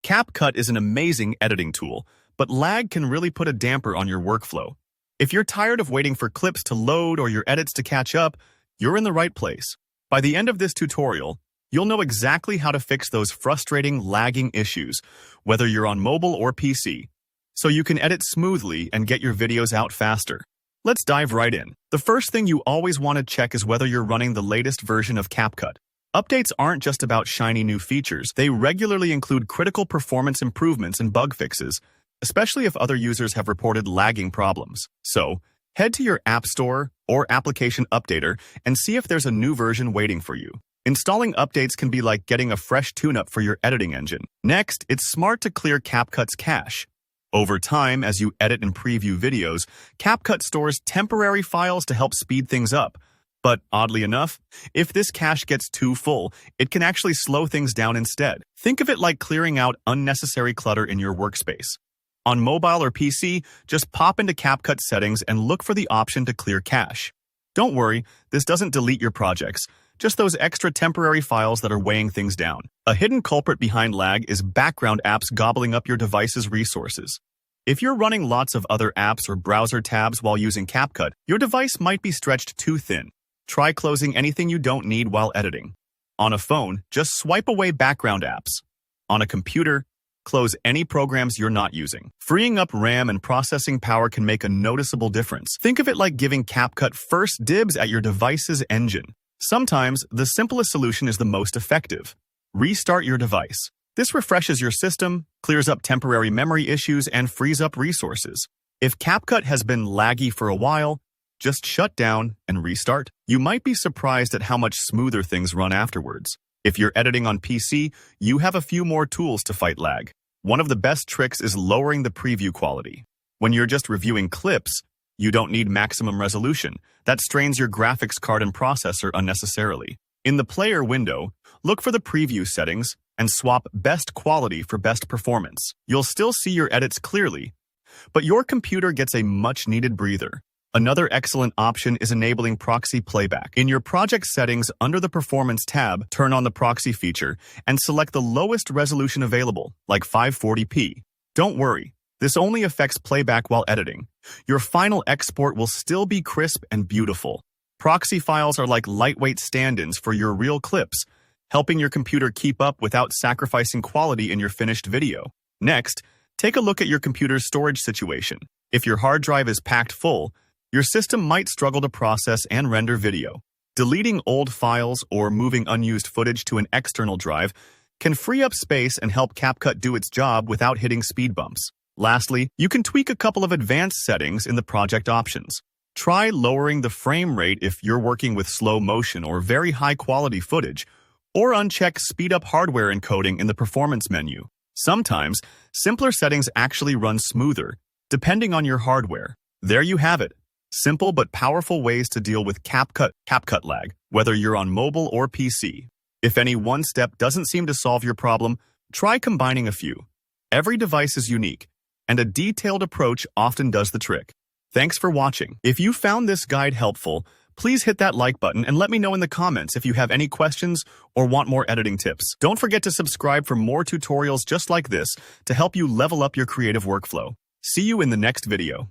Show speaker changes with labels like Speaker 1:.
Speaker 1: CapCut is an amazing editing tool, but lag can really put a damper on your workflow. If you're tired of waiting for clips to load or your edits to catch up, you're in the right place. By the end of this tutorial, you'll know exactly how to fix those frustrating lagging issues, whether you're on mobile or PC, so you can edit smoothly and get your videos out faster. Let's dive right in. The first thing you always want to check is whether you're running the latest version of CapCut. Updates aren't just about shiny new features. They regularly include critical performance improvements and bug fixes, especially if other users have reported lagging problems. So, head to your App Store or Application Updater and see if there's a new version waiting for you. Installing updates can be like getting a fresh tune-up for your editing engine. Next, it's smart to clear CapCut's cache. Over time, as you edit and preview videos, CapCut stores temporary files to help speed things up. But oddly enough, if this cache gets too full, it can actually slow things down instead. Think of it like clearing out unnecessary clutter in your workspace. On mobile or PC, just pop into CapCut settings and look for the option to clear cache. Don't worry, this doesn't delete your projects, just those extra temporary files that are weighing things down. A hidden culprit behind lag is background apps gobbling up your device's resources. If you're running lots of other apps or browser tabs while using CapCut, your device might be stretched too thin. Try closing anything you don't need while editing. On a phone, just swipe away background apps. On a computer, close any programs you're not using. Freeing up RAM and processing power can make a noticeable difference. Think of it like giving CapCut first dibs at your device's engine. Sometimes, the simplest solution is the most effective. Restart your device. This refreshes your system, clears up temporary memory issues, and frees up resources. If CapCut has been laggy for a while, just shut down and restart. You might be surprised at how much smoother things run afterwards. If you're editing on PC, you have a few more tools to fight lag. One of the best tricks is lowering the preview quality. When you're just reviewing clips, you don't need maximum resolution. That strains your graphics card and processor unnecessarily. In the player window, look for the preview settings and swap best quality for best performance. You'll still see your edits clearly, but your computer gets a much-needed breather. Another excellent option is enabling proxy playback. In your project settings under the Performance tab, turn on the proxy feature and select the lowest resolution available, like 540p. Don't worry, this only affects playback while editing. Your final export will still be crisp and beautiful. Proxy files are like lightweight stand-ins for your real clips, helping your computer keep up without sacrificing quality in your finished video. Next, take a look at your computer's storage situation. If your hard drive is packed full, your system might struggle to process and render video. Deleting old files or moving unused footage to an external drive can free up space and help CapCut do its job without hitting speed bumps. Lastly, you can tweak a couple of advanced settings in the project options. Try lowering the frame rate if you're working with slow motion or very high-quality footage, or uncheck speed up hardware encoding in the performance menu. Sometimes, simpler settings actually run smoother, depending on your hardware. There you have it. Simple but powerful ways to deal with CapCut lag, whether you're on mobile or PC. If any one step doesn't seem to solve your problem, try combining a few. Every device is unique, and a detailed approach often does the trick. Thanks for watching. If you found this guide helpful, please hit that like button and let me know in the comments if you have any questions or want more editing tips. Don't forget to subscribe for more tutorials just like this to help you level up your creative workflow. See you in the next video.